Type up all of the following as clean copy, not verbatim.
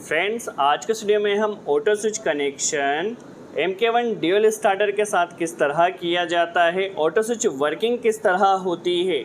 Friends, आज के video में हम auto switch connection MK1 dual starter के साथ किस तरह किया जाता है, ऑटो स्विच वर्किंग किस तरह होती है,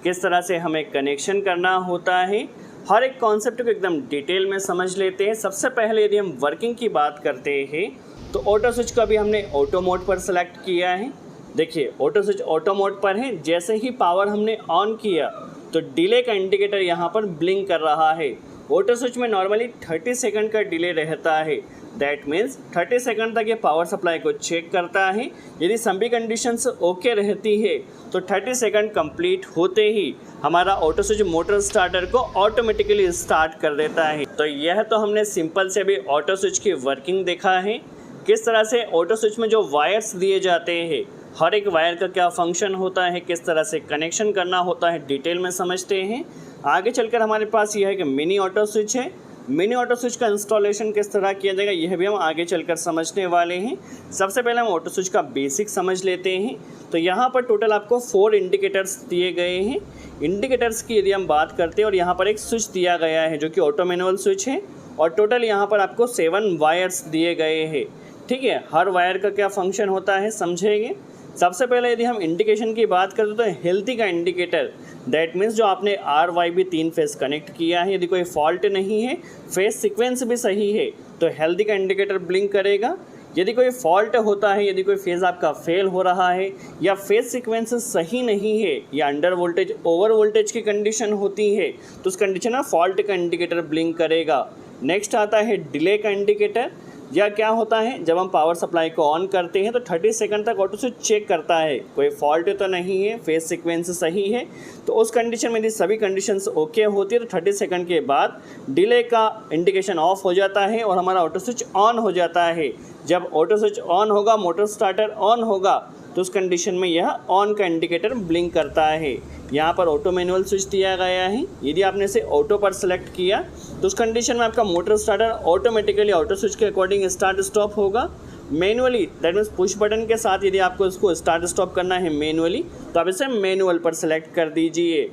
किस तरह से हमें कनेक्शन करना होता है, हर एक कॉन्सेप्ट को एकदम डिटेल में समझ लेते हैं। सबसे पहले यदि हम वर्किंग की बात करते हैं तो ऑटो स्विच को अभी हमने ऑटो मोड पर सेलेक्ट किया है। देखिए, ऑटो स्विच ऑटो मोड पर है। जैसे ही पावर हमने ऑन किया तो डिले का इंडिकेटर यहाँ पर ब्लिंक कर रहा है। ऑटो स्विच में नॉर्मली 30 सेकंड का डिले रहता है। दैट मीन्स 30 सेकंड तक ये पावर सप्लाई को चेक करता है। यदि सभी कंडीशंस ओके रहती है तो 30 सेकंड कंप्लीट होते ही हमारा ऑटो स्विच मोटर स्टार्टर को ऑटोमेटिकली स्टार्ट कर देता है। तो यह तो हमने सिंपल से भी ऑटो स्विच की वर्किंग देखा है। किस तरह से ऑटो स्विच में जो वायर्स दिए जाते हैं, हर एक वायर का क्या फंक्शन होता है, किस तरह से कनेक्शन करना होता है, डिटेल में समझते हैं। आगे चलकर हमारे पास यह है कि मिनी ऑटो स्विच है। मिनी ऑटो स्विच का इंस्टॉलेशन किस तरह किया जाएगा यह भी हम आगे चलकर समझने वाले हैं। सबसे पहले हम ऑटो स्विच का बेसिक समझ लेते हैं। तो यहाँ पर टोटल आपको 4 इंडिकेटर्स दिए गए हैं। इंडिकेटर्स की यदि हम बात करते हैं और यहाँ पर एक स्विच दिया गया है जो कि ऑटो मैनुअल स्विच है, और टोटल यहाँ पर आपको 7 वायर्स दिए गए हैं। ठीक है, हर वायर का क्या फंक्शन होता है समझेंगे। सबसे पहले यदि हम इंडिकेशन की बात करते तो हेल्थी का इंडिकेटर, दैट मीन्स जो आपने RYB 3 फेस कनेक्ट किया है, यदि कोई फॉल्ट नहीं है, फेस सीक्वेंस भी सही है तो हेल्थी का इंडिकेटर ब्लिंक करेगा। यदि कोई फॉल्ट होता है, यदि कोई फेज़ आपका फेल हो रहा है या फेस सीक्वेंस सही नहीं है या अंडर वोल्टेज ओवर वोल्टेज की कंडीशन होती है तो उस कंडीशन में फॉल्ट का इंडिकेटर ब्लिंक करेगा। नेक्स्ट आता है डिले का इंडिकेटर। या क्या होता है, जब हम पावर सप्लाई को ऑन करते हैं तो 30 सेकंड तक ऑटो स्विच चेक करता है कोई फॉल्ट तो नहीं है, फेस सीक्वेंस सही है। तो उस कंडीशन में यदि सभी कंडीशंस ओके होती है तो 30 सेकंड के बाद डिले का इंडिकेशन ऑफ हो जाता है और हमारा ऑटो स्विच ऑन हो जाता है। जब ऑटो स्विच ऑन होगा, मोटर स्टार्टर ऑन होगा, तो उस कंडीशन में यह ऑन का इंडिकेटर ब्लिंक करता है। यहाँ पर ऑटो मैनुअल स्विच दिया गया है। यदि आपने इसे ऑटो पर सेलेक्ट किया तो उस कंडीशन में आपका motor starter automatically auto switch के अकॉर्डिंग स्टार्ट स्टॉप होगा। Manually, that means push button के साथ यदि आपको इसको स्टार्ट स्टॉप करना है मैनुअली तो आप इसे मैनुअल पर सेलेक्ट कर दीजिए।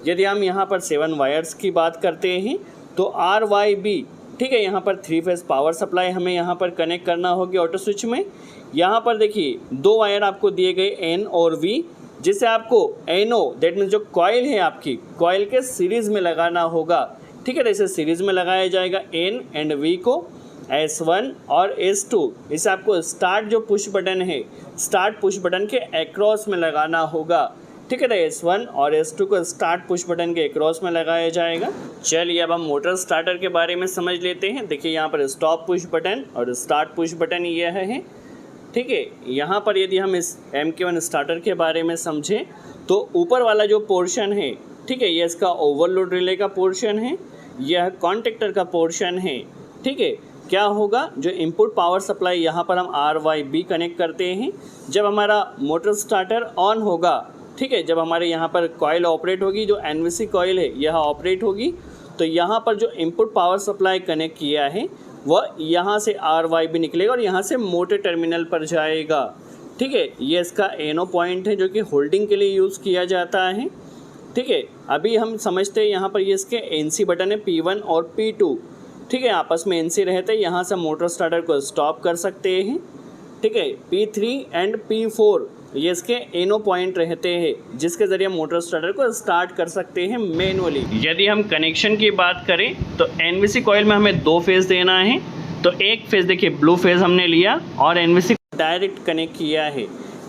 यदि हम यहाँ पर 7 वायर्स की बात करते हैं तो RYB, ठीक है, यहाँ पर 3 फेज पावर सप्लाई हमें यहाँ पर कनेक्ट करना होगी ऑटो स्विच में। यहाँ पर देखिए 2 वायर आपको दिए गए N और V, जिसे आपको NO, दैट मीन्स जो कॉइल है आपकी कॉइल के सीरीज़ में लगाना होगा। ठीक है, तो इसे सीरीज़ में लगाया जाएगा N एंड V को, S1 और S2। इसे आपको स्टार्ट जो पुश बटन है, स्टार्ट पुश बटन के अक्रॉस में लगाना होगा। ठीक है, तो S1 और S2 को स्टार्ट पुश बटन के अक्रॉस में लगाया जाएगा। चलिए अब हम मोटर स्टार्टर के बारे में समझ लेते हैं। देखिए, यहाँ पर स्टॉप पुश बटन और स्टार्ट पुश बटन यह है। ठीक है, यहाँ पर यदि हम इस MK1 स्टार्टर के बारे में समझें तो ऊपर वाला जो पोर्शन है, ठीक है, ये इसका ओवरलोड रिले का पोर्शन है, यह कॉन्टेक्टर का पोर्शन है। ठीक है, क्या होगा, जो इनपुट पावर सप्लाई यहाँ पर हम RYB कनेक्ट करते हैं, जब हमारा मोटर स्टार्टर ऑन होगा, ठीक है, जब हमारे यहाँ पर कॉइल ऑपरेट होगी, जो NVC कॉइल है यह ऑपरेट होगी, तो यहाँ पर जो इनपुट पावर सप्लाई कनेक्ट किया है वह यहाँ से RYB निकलेगा और यहाँ से मोटर टर्मिनल पर जाएगा। ठीक है, ये इसका NO पॉइंट है जो कि होल्डिंग के लिए यूज़ किया जाता है। ठीक है, अभी हम समझते हैं यहाँ पर ये इसके NC बटन है P1 और P2। ठीक है, आपस में NC रहते हैं, यहाँ से मोटर स्टार्टर को स्टॉप कर सकते हैं। ठीक है, P3 एंड P4 ये इसके NO पॉइंट रहते हैं जिसके ज़रिए मोटर स्टार्टर को स्टार्ट कर सकते हैं मैनुअली। यदि हम कनेक्शन की बात करें तो NVC कॉइल में हमें 2 फेज़ देना है। तो एक फेज़ देखिए ब्लू फेज़ हमने लिया और NVC डायरेक्ट कनेक्ट किया है।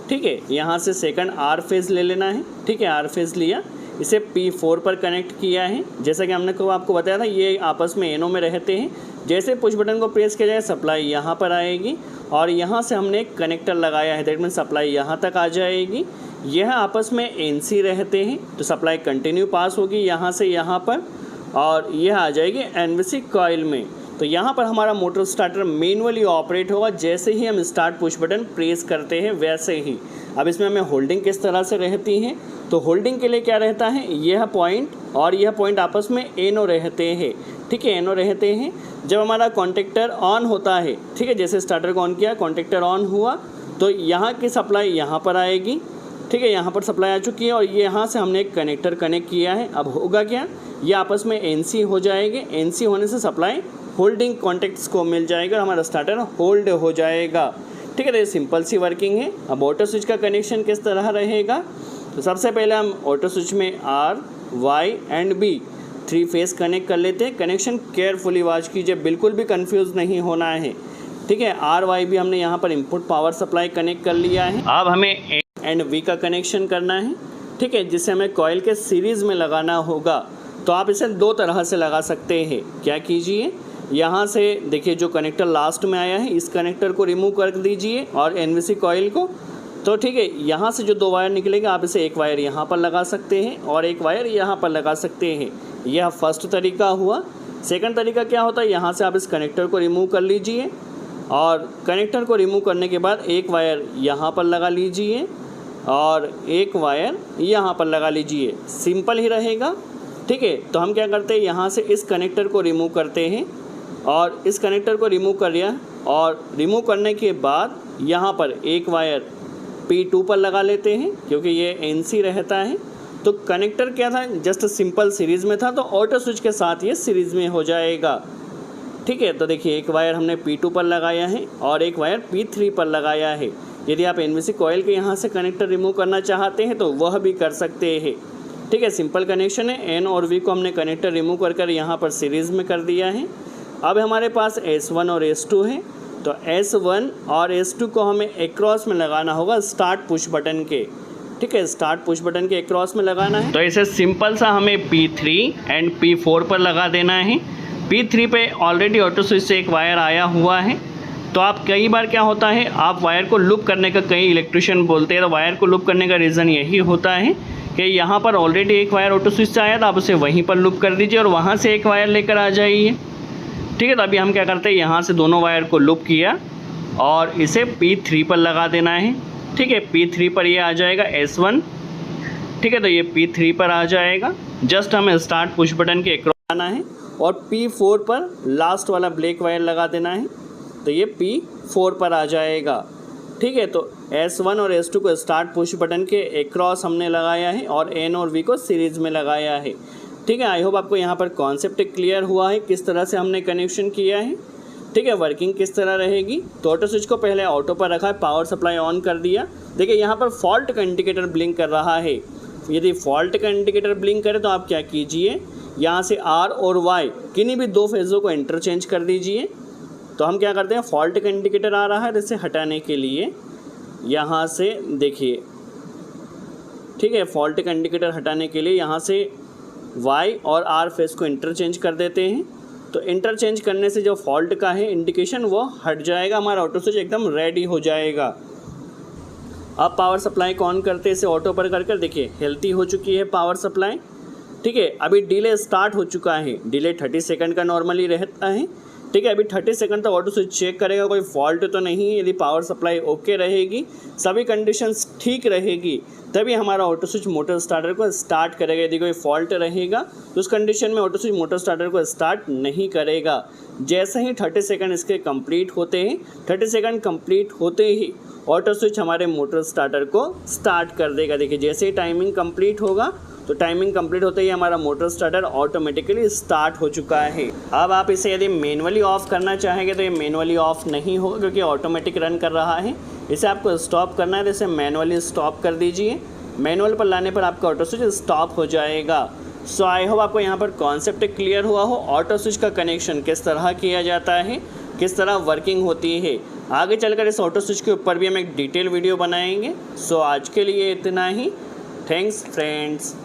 ठीक है, यहाँ से सेकंड R फेज़ ले लेना है। ठीक है, R फेज़ लिया, इसे P4 पर कनेक्ट किया है। जैसा कि हमने आपको बताया था, ये आपस में NO में रहते हैं। जैसे पुश बटन को प्रेस किया जाए सप्लाई यहाँ पर आएगी और यहाँ से हमने एक कनेक्टर लगाया है, दैट मीन्स सप्लाई यहाँ तक आ जाएगी। यह आपस में NC रहते हैं तो सप्लाई कंटिन्यू पास होगी यहाँ से यहाँ पर और यह आ जाएगी NVC कॉइल में। तो यहाँ पर हमारा मोटर स्टार्टर मैनुअली ऑपरेट होगा। जैसे ही हम स्टार्ट पुश बटन प्रेस करते हैं वैसे ही। अब इसमें हमें होल्डिंग किस तरह से रहती है, तो होल्डिंग के लिए क्या रहता है, यह पॉइंट और यह पॉइंट आपस में NO रहते हैं। ठीक है, NO रहते हैं। जब हमारा कॉन्टेक्टर ऑन होता है, ठीक है, जैसे स्टार्टर को ऑन किया, कॉन्टेक्टर ऑन हुआ तो यहाँ की सप्लाई यहाँ पर आएगी। ठीक है, यहाँ पर सप्लाई आ चुकी है और ये यहाँ से हमने एक कनेक्टर कनेक्ट किया है। अब होगा क्या, ये आपस में NC हो जाएंगे। NC होने से सप्लाई होल्डिंग कॉन्टेक्ट्स को मिल जाएगा, हमारा स्टार्टर होल्ड हो जाएगा। ठीक है, तो ये सिंपल सी वर्किंग है। अब ऑटो स्विच का कनेक्शन किस तरह रहेगा, तो सबसे पहले हम ऑटो स्विच में R, Y and B 3 phase connect कर लेते हैं। कनेक्शन केयरफुली वॉच कीजिए, बिल्कुल भी कंफ्यूज नहीं होना है। ठीक है, आर वाई भी हमने यहाँ पर इनपुट पावर सप्लाई कनेक्ट कर लिया है। अब हमें ए एंड वी का कनेक्शन करना है। ठीक है, जिसे हमें कॉइल के सीरीज़ में लगाना होगा। तो आप इसे 2 तरह से लगा सकते हैं। क्या कीजिए, यहाँ से देखिए जो कनेक्टर लास्ट में आया है इस कनेक्टर को रिमूव कर दीजिए और एनवीसी कॉइल को। तो ठीक है, यहाँ से जो 2 वायर निकलेगा आप इसे एक वायर यहाँ पर लगा सकते हैं और एक वायर यहाँ पर लगा सकते हैं। यह फर्स्ट तरीका हुआ। सेकंड तरीका क्या होता है, यहाँ से आप इस कनेक्टर को रिमूव कर लीजिए और कनेक्टर को रिमूव करने के बाद एक वायर यहाँ पर लगा लीजिए और एक वायर यहाँ पर लगा लीजिए। सिंपल ही रहेगा। ठीक है, तो हम क्या करते हैं, यहाँ से इस कनेक्टर को रिमूव करते हैं और इस कनेक्टर को रिमूव कर लिया और रिमूव करने के बाद यहाँ पर एक वायर P2 पर लगा लेते हैं क्योंकि ये NC रहता है। तो कनेक्टर क्या था, जस्ट सिंपल सीरीज़ में था, तो ऑटो स्विच के साथ ये सीरीज़ में हो जाएगा। ठीक है, तो देखिए एक वायर हमने P2 पर लगाया है और एक वायर P3 पर लगाया है। यदि आप एनवीसी कॉइल के यहाँ से कनेक्टर रिमूव करना चाहते हैं तो वह भी कर सकते हैं। ठीक है, सिंपल कनेक्शन है। एन और वी को हमने कनेक्टर रिमूव कर यहाँ पर सीरीज़ में कर दिया है। अब हमारे पास S1 और S2 है, तो S1 और S2 को हमें एक्रॉस में लगाना होगा स्टार्ट पुश बटन के। ठीक है, स्टार्ट पुश बटन के एक्रॉस में लगाना है। तो इसे सिंपल सा हमें P3 एंड P4 पर लगा देना है। P3 पे ऑलरेडी ऑटो स्विच से एक वायर आया हुआ है। तो आप कई बार क्या होता है, आप वायर को लूप करने का, कई इलेक्ट्रिशियन बोलते हैं तो वायर को लूप करने का रीज़न यही होता है कि यहाँ पर ऑलरेडी एक वायर ऑटो स्विच से आया था, आप उसे वहीं पर लूप कर दीजिए और वहाँ से एक वायर लेकर आ जाइए। ठीक है, तो अभी हम क्या करते हैं, यहाँ से दोनों वायर को लूप किया और इसे P3 पर लगा देना है। ठीक है, P3 पर ये आ जाएगा S1। ठीक है, तो ये P3 पर आ जाएगा। जस्ट हमें स्टार्ट पुश बटन के एक्रॉस आना है और P4 पर लास्ट वाला ब्लैक वायर लगा देना है, तो ये P4 पर आ जाएगा। ठीक है, तो S1 और S2 को स्टार्ट पुश बटन के एक्रॉस हमने लगाया है और N और V को सीरीज़ में लगाया है। ठीक है, आई होप आपको यहाँ पर कॉन्सेप्ट क्लियर हुआ है किस तरह से हमने कनेक्शन किया है। ठीक है, वर्किंग किस तरह रहेगी। तो ऑटो स्विच को पहले ऑटो पर रखा है, पावर सप्लाई ऑन कर दिया। देखिए यहाँ पर फॉल्ट का इंडिकेटर ब्लिंक कर रहा है। यदि फॉल्ट का इंडिकेटर ब्लिंक करे तो आप क्या कीजिए, यहाँ से R और Y किन्हीं भी 2 फेज़ों को इंटरचेंज कर दीजिए। तो हम क्या करते हैं, फॉल्ट का इंडिकेटर आ रहा है, इसे हटाने के लिए यहाँ से देखिए। ठीक है, फॉल्ट का इंडिकेटर हटाने के लिए यहाँ से Y और R फेस को इंटरचेंज कर देते हैं। तो इंटरचेंज करने से जो फॉल्ट का है इंडिकेशन वो हट जाएगा, हमारा ऑटो स्विच एकदम रेडी हो जाएगा। अब पावर सप्लाई को ऑन करते इसे ऑटो पर कर देखिए हेल्थी हो चुकी है पावर सप्लाई। ठीक है, अभी डिले स्टार्ट हो चुका है। डिले 30 सेकंड का नॉर्मली रहता है। ठीक है, अभी 30 सेकंड तक ऑटो स्विच चेक करेगा कोई फॉल्ट तो नहीं है। यदि पावर सप्लाई ओके रहेगी, सभी कंडीशंस ठीक रहेगी, तभी हमारा ऑटो स्विच मोटर स्टार्टर को स्टार्ट करेगा। यदि कोई फॉल्ट रहेगा तो उस कंडीशन में ऑटो स्विच मोटर स्टार्टर को स्टार्ट नहीं करेगा। जैसे ही 30 सेकंड इसके कंप्लीट होते हैं, 30 सेकंड कंप्लीट होते ही ऑटो स्विच हमारे मोटर स्टार्टर को स्टार्ट कर देगा। देखिए जैसे ही टाइमिंग कंप्लीट होगा, तो टाइमिंग कंप्लीट होते ही हमारा मोटर स्टार्टर ऑटोमेटिकली स्टार्ट हो चुका है। अब आप इसे यदि मैनुअली ऑफ करना चाहेंगे तो ये मैनुअली ऑफ नहीं होगा क्योंकि ऑटोमेटिक रन कर रहा है। इसे आपको स्टॉप करना है तो इसे मैनुअली स्टॉप कर दीजिए। मैनुअल पर लाने पर आपका ऑटो स्विच स्टॉप हो जाएगा। सो आई होप आपको यहाँ पर कॉन्सेप्ट क्लियर हुआ हो, ऑटो स्विच का कनेक्शन किस तरह किया जाता है, किस तरह वर्किंग होती है। आगे चलकर इस ऑटो स्विच के ऊपर भी हम एक डिटेल वीडियो बनाएंगे। सो आज के लिए इतना ही। Thanks friends.